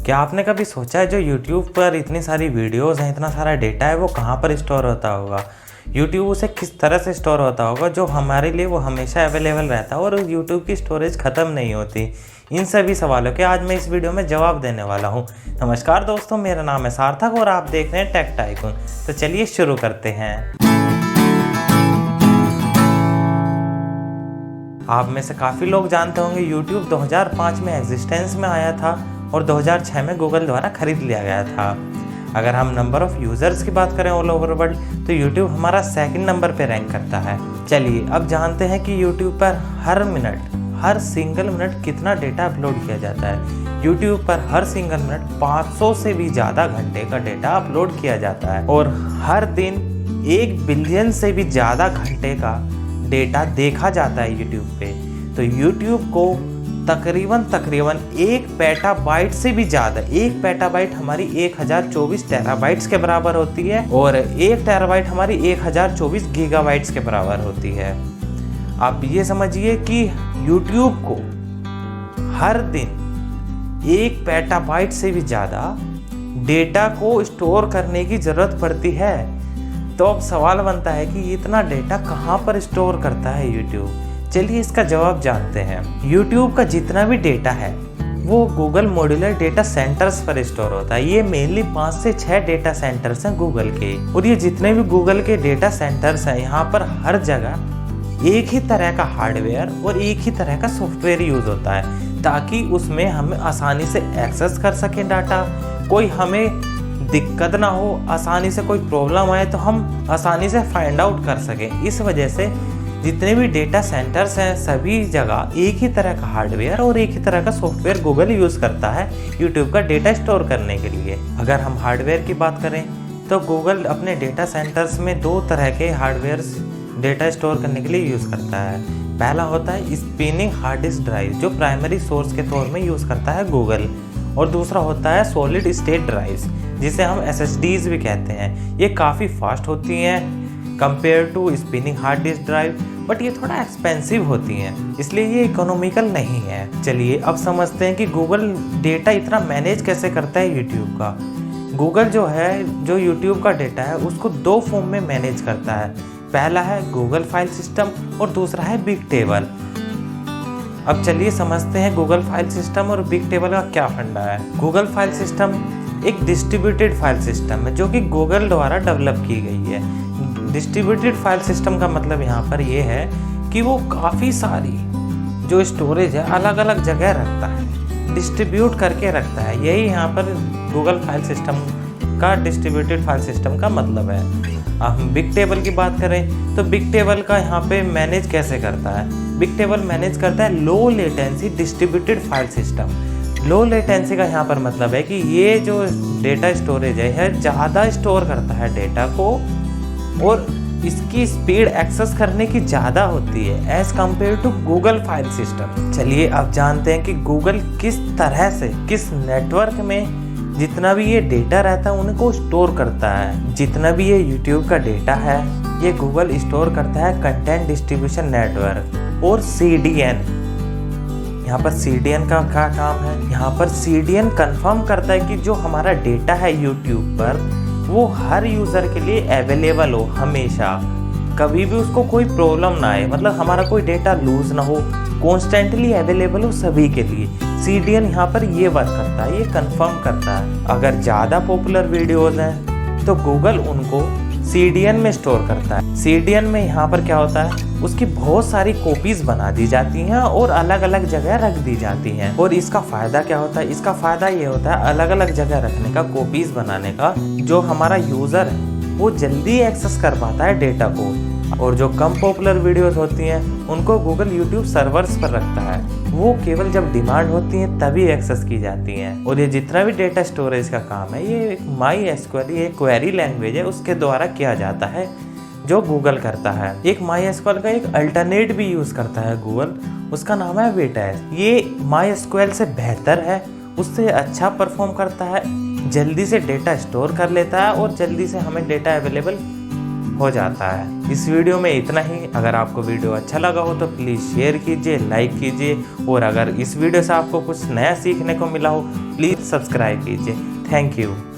क्या आपने कभी सोचा है जो YouTube पर इतनी सारी वीडियोस हैं, इतना सारा डेटा है, वो कहाँ पर स्टोर होता होगा? YouTube उसे किस तरह से स्टोर होता होगा जो हमारे लिए वो हमेशा अवेलेबल रहता है और YouTube की स्टोरेज ख़त्म नहीं होती? इन सभी सवालों के आज मैं इस वीडियो में जवाब देने वाला हूँ। नमस्कार दोस्तों, मेरा नाम है सार्थक और आप देख रहे हैं टेक टाइकून। तो चलिए शुरू करते हैं। आप में से काफ़ी लोग जानते होंगे YouTube 2005 में एग्जिस्टेंस में आया था और 2006 में गूगल द्वारा खरीद लिया गया था। अगर हम नंबर ऑफ़ यूज़र्स की बात करें ऑल ओवर वर्ल्ड तो YouTube हमारा सेकंड नंबर पे रैंक करता है। चलिए अब जानते हैं कि YouTube पर हर सिंगल मिनट कितना डेटा अपलोड किया जाता है। YouTube पर हर सिंगल मिनट 500 से भी ज़्यादा घंटे का डेटा अपलोड किया जाता है और हर दिन 1 बिलियन से भी ज़्यादा घंटे का डेटा देखा जाता है YouTube पे। तो YouTube को तकरीबन 1 पेटाबाइट से भी ज़्यादा, 1 पेटाबाइट हमारी 1024 टेराबाइट्स के बराबर होती है और 1 टेराबाइट हमारी 1024 गीगाबाइट्स के बराबर होती है। आप ये समझिए कि YouTube को हर दिन 1 पेटाबाइट से भी ज़्यादा डेटा को स्टोर करने की ज़रूरत पड़ती है। तो अब सवाल बनता है कि इतना डेटा कहाँ पर स्टोर करता है YouTube? चलिए इसका जवाब जानते हैं। YouTube का जितना भी डेटा है वो गूगल मॉड्यूलर डेटा सेंटर्स पर स्टोर होता है। ये मेनली 5 से 6 डेटा सेंटर्स हैं गूगल के, और ये जितने भी गूगल के डेटा सेंटर्स हैं यहाँ पर हर जगह एक ही तरह का हार्डवेयर और एक ही तरह का सॉफ्टवेयर यूज़ होता है ताकि उसमें हम आसानी से एक्सेस कर सकें डाटा, कोई हमें दिक्कत ना हो, आसानी से कोई प्रॉब्लम आए तो हम आसानी से फाइंड आउट कर सकें। इस वजह से जितने भी डेटा सेंटर्स हैं सभी जगह एक ही तरह का हार्डवेयर और एक ही तरह का सॉफ्टवेयर गूगल यूज़ करता है YouTube का डेटा स्टोर करने के लिए। अगर हम हार्डवेयर की बात करें तो गूगल अपने डेटा सेंटर्स में 2 तरह के हार्डवेयर्स डेटा स्टोर करने के लिए यूज़ करता है। पहला होता है स्पिनिंग हार्ड डिस्क ड्राइव जो प्राइमरी सोर्स के तौर में यूज़ करता है गूगल, और दूसरा होता है सॉलिड स्टेट ड्राइव्स जिसे हम SSDs भी कहते हैं। ये काफ़ी फास्ट होती हैं compare to spinning hard disk drive, but ये थोड़ा एक्सपेंसिव होती हैं, इसलिए ये इकोनॉमिकल नहीं है। चलिए अब समझते हैं कि गूगल डेटा इतना मैनेज कैसे करता है YouTube का। गूगल जो YouTube का डेटा है उसको 2 फॉर्म में मैनेज करता है। पहला है गूगल फाइल सिस्टम और दूसरा है बिग टेबल। अब चलिए समझते हैं गूगल फाइल सिस्टम और बिग टेबल का क्या फंडा है। गूगल फाइल सिस्टम एक डिस्ट्रीब्यूटेड फाइल सिस्टम है जो कि गूगल द्वारा डेवलप की गई है। डिस्ट्रीब्यूटेड फाइल सिस्टम का मतलब यहाँ पर ये है कि वो काफ़ी सारी जो स्टोरेज है अलग अलग जगह रखता है, डिस्ट्रीब्यूट करके रखता है। यही यहाँ पर गूगल फाइल सिस्टम का डिस्ट्रीब्यूटेड फाइल सिस्टम का मतलब है। अब हम बिग टेबल की बात करें तो बिग टेबल का यहाँ पे मैनेज कैसे करता है। बिग टेबल मैनेज करता है low latency distributed file system. Low latency का यहाँ पर मतलब है कि ये जो डेटा स्टोरेज है ज़्यादा स्टोर करता है डेटा को और इसकी स्पीड एक्सेस करने की ज़्यादा होती है as compare to Google file system. चलिए अब जानते हैं कि गूगल किस तरह से किस नेटवर्क में जितना भी ये डेटा रहता है उनको स्टोर करता है। जितना भी ये YouTube का डेटा है ये गूगल स्टोर करता है कंटेंट डिस्ट्रीब्यूशन नेटवर्क और CDN। यहाँ पर CDN का क्या काम है? यहाँ पर CDN कंफर्म करता है कि जो हमारा डेटा है YouTube पर वो हर यूज़र के लिए अवेलेबल हो, हमेशा कभी भी उसको कोई प्रॉब्लम ना आए, मतलब हमारा कोई डेटा लूज ना हो, कॉन्स्टेंटली अवेलेबल हो सभी के लिए। CDN यहाँ पर ये वर्क करता है, ये कंफर्म करता है। अगर ज़्यादा पॉपुलर वीडियोज़ हैं तो गूगल उनको CDN में स्टोर करता है। CDN में यहाँ पर क्या होता है, उसकी बहुत सारी कॉपीज़ बना दी जाती हैं और अलग अलग जगह रख दी जाती हैं। और इसका फ़ायदा क्या होता है? इसका फ़ायदा ये होता है अलग अलग जगह रखने का, कॉपीज़ बनाने का, जो हमारा यूज़र है वो जल्दी एक्सेस कर पाता है डेटा को। और जो कम पॉपुलर वीडियोस होती हैं उनको गूगल YouTube सर्वर्स पर रखता है, वो केवल जब डिमांड होती है तभी एक्सेस की जाती हैं। और ये जितना भी डेटा स्टोरेज का काम है ये एक MySQL, ये क्वेरी लैंग्वेज है, उसके द्वारा किया जाता है जो गूगल करता है। एक MySQL का एक अल्टरनेट भी यूज़ करता है गूगल, उसका नाम है वेटाइस। ये MySQL से बेहतर है, उससे अच्छा परफॉर्म करता है, जल्दी से डेटा स्टोर कर लेता है और जल्दी से हमें डेटा अवेलेबल हो जाता है। इस वीडियो में इतना ही। अगर आपको वीडियो अच्छा लगा हो तो प्लीज़ शेयर कीजिए, लाइक कीजिए, और अगर इस वीडियो से आपको कुछ नया सीखने को मिला हो प्लीज़ सब्सक्राइब कीजिए। Thank you.